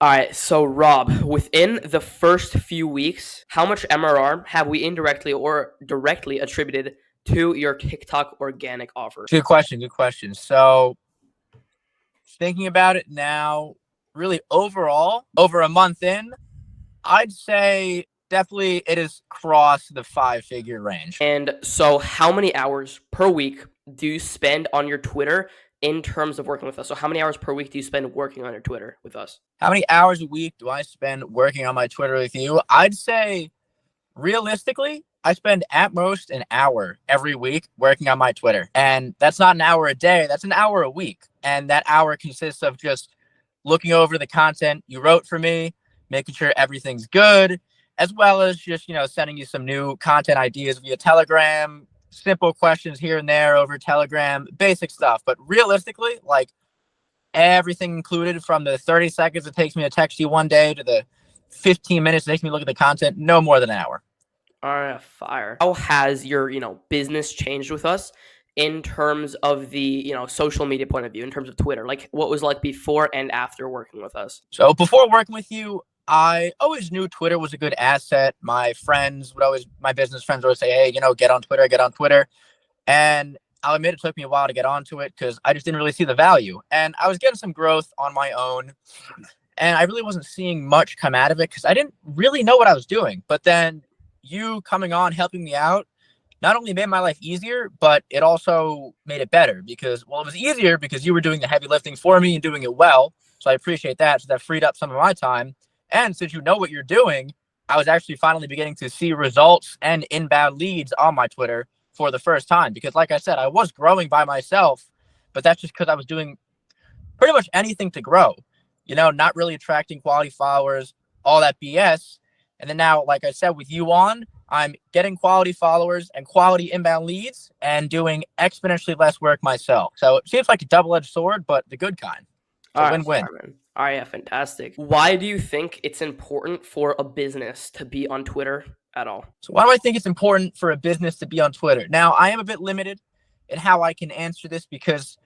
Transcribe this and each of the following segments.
All right, so Rob, within the first few weeks, how much MRR have we indirectly or directly attributed to your TikTok organic offer? Good question. Good question. So thinking about it now, really overall, over a month in, I'd say definitely it has crossed the 5-figure range. And so, how many hours per week do you spend on your Twitter in terms of working with us? So, how many hours per week do you spend working on your Twitter with us? How many hours a week do I spend working on my Twitter with you? I'd say realistically, I spend at most an hour every week working on my Twitter. And that's not an hour a day, that's an hour a week. And that hour consists of just looking over the content you wrote for me, making sure everything's good, as well as just, sending you some new content ideas via Telegram, simple questions here and there over Telegram, basic stuff. But realistically, like everything included from the 30 seconds it takes me to text you one day to the 15 minutes it takes me to look at the content, no more than an hour. All right, fire. How has your, business changed with us in terms of the, social media point of view, in terms of Twitter? Like what was like before and after working with us? So before working with you, I always knew Twitter was a good asset. My business friends would always say, hey, get on Twitter, get on Twitter. And I'll admit it took me a while to get onto it because I just didn't really see the value. And I was getting some growth on my own. And I really wasn't seeing much come out of it because I didn't really know what I was doing. But then you coming on, helping me out, not only made my life easier, but it also made it better because, well, it was easier because you were doing the heavy lifting for me and doing it well. So I appreciate that. So that freed up some of my time. And since you know what you're doing, I was actually finally beginning to see results and inbound leads on my Twitter for the first time. Because like I said, I was growing by myself, but that's just because I was doing pretty much anything to grow, not really attracting quality followers, all that BS. And then now, like I said, with you on, I'm getting quality followers and quality inbound leads and doing exponentially less work myself. So it seems like a double-edged sword, but the good kind. It's All a right, win-win. Fireman. All right, yeah, fantastic. Why do you think it's important for a business to be on Twitter at all? So why do I think it's important for a business to be on Twitter? Now, I am a bit limited in how I can answer this because,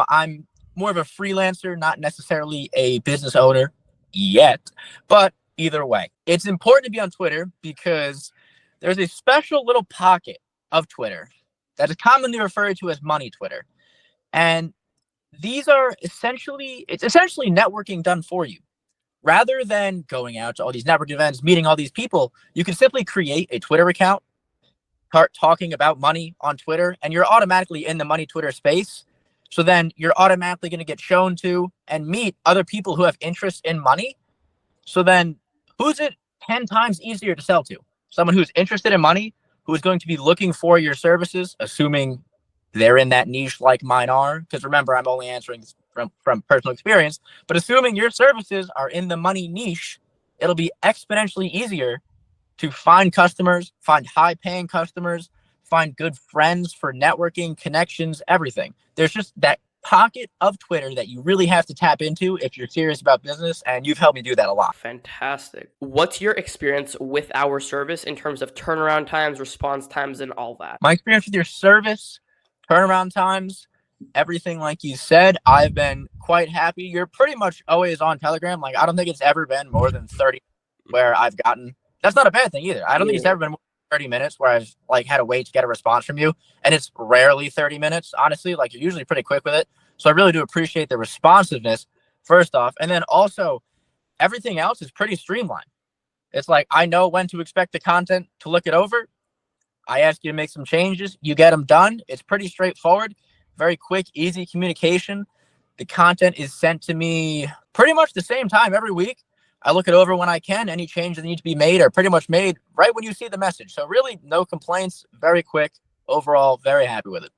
I'm more of a freelancer, not necessarily a business owner yet. But either way, it's important to be on Twitter because there's a special little pocket of Twitter that is commonly referred to as money Twitter. And it's essentially networking done for you. Rather than going out to all these network events, meeting all these people, you can simply create a Twitter account, start talking about money on Twitter, and you're automatically in the money Twitter space. So then you're automatically going to get shown to and meet other people who have interest in money. So then who's it 10 times easier to sell to? Someone who's interested in money, who is going to be looking for your services, assuming they're in that niche like mine are. Because remember, I'm only answering from personal experience. But assuming your services are in the money niche, it'll be exponentially easier to find customers, find high-paying customers, find good friends for networking, connections, everything. There's just that pocket of Twitter that you really have to tap into if you're serious about business, and you've helped me do that a lot. Fantastic. What's your experience with our service in terms of turnaround times, response times, and all that? My experience with your service, turnaround times, everything like you said, I've been quite happy. You're pretty much always on Telegram. Like, I don't think it's ever been more than 30 where I've gotten. That's not a bad thing either. I don't think it's ever been more than 30 minutes where I've had to wait to get a response from you. And it's rarely 30 minutes, honestly. Like, you're usually pretty quick with it. So I really do appreciate the responsiveness, first off. And then also, everything else is pretty streamlined. It's like, I know when to expect the content to look it over. I ask you to make some changes. You get them done. It's pretty straightforward, very quick, easy communication. The content is sent to me pretty much the same time every week. I look it over when I can. Any changes that need to be made are pretty much made right when you see the message. So really, no complaints, very quick. Overall, very happy with it.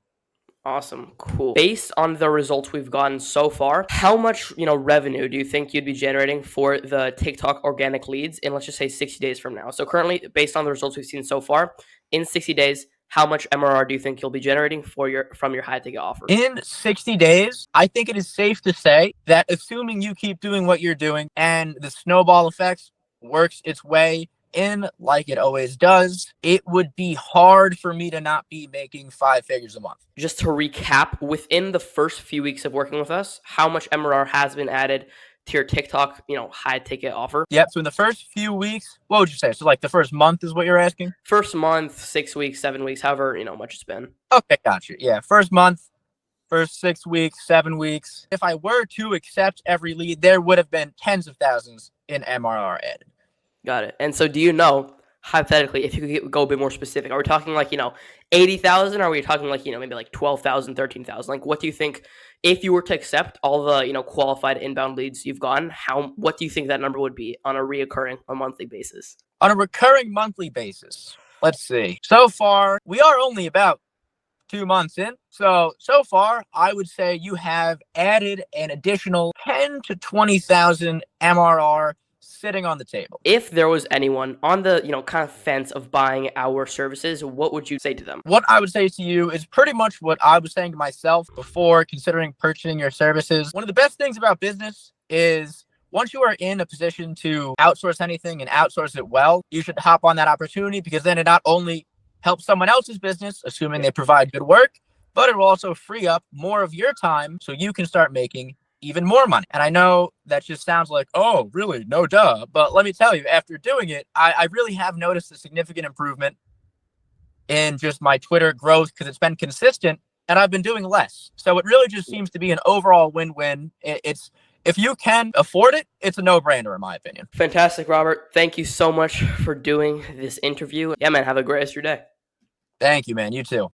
Awesome. Cool. Based on the results we've gotten so far, how much, revenue do you think you'd be generating for the TikTok organic leads in, let's just say, 60 days from now? So currently, based on the results we've seen so far, in 60 days, how much MRR do you think you'll be generating from your high ticket offers? In 60 days, I think it is safe to say that assuming you keep doing what you're doing and the snowball effects works its way in like it always does, it would be hard for me to not be making 5 figures a month. Just to recap, within the first few weeks of working with us, how much MRR has been added to your TikTok, high ticket offer? Yep. So in the first few weeks, what would you say? So like the first month is what you're asking? First month, 6 weeks, 7 weeks, however, much it's been. Okay, gotcha. Yeah, first month, first 6 weeks, 7 weeks. If I were to accept every lead, there would have been tens of thousands in MRR added. Got it. And so do you know, hypothetically, if you could go a bit more specific, are we talking like, 80,000? Or are we talking like, maybe like 12,000, 13,000? Like, what do you think, if you were to accept all the, qualified inbound leads you've gotten, what do you think that number would be on a reoccurring, a monthly basis? On a recurring monthly basis, let's see. So far, we are only about 2 months in. So far, I would say you have added an additional 10 to 20,000 MRR sitting on the table. If there was anyone on the, kind of fence of buying our services, what would you say to them? What I would say to you is pretty much what I was saying to myself before considering purchasing your services. One of the best things about business is once you are in a position to outsource anything and outsource it well, you should hop on that opportunity, because then it not only helps someone else's business, assuming they provide good work, but it will also free up more of your time so you can start making even more money. And I know that just sounds like, oh, really? No, duh. But let me tell you, after doing it, I really have noticed a significant improvement in just my Twitter growth, because it's been consistent and I've been doing less. So it really just seems to be an overall win-win. It's if you can afford it, it's a no-brainer in my opinion. Fantastic, Robert. Thank you so much for doing this interview. Yeah, man, have a great rest of your day. Thank you, man. You too.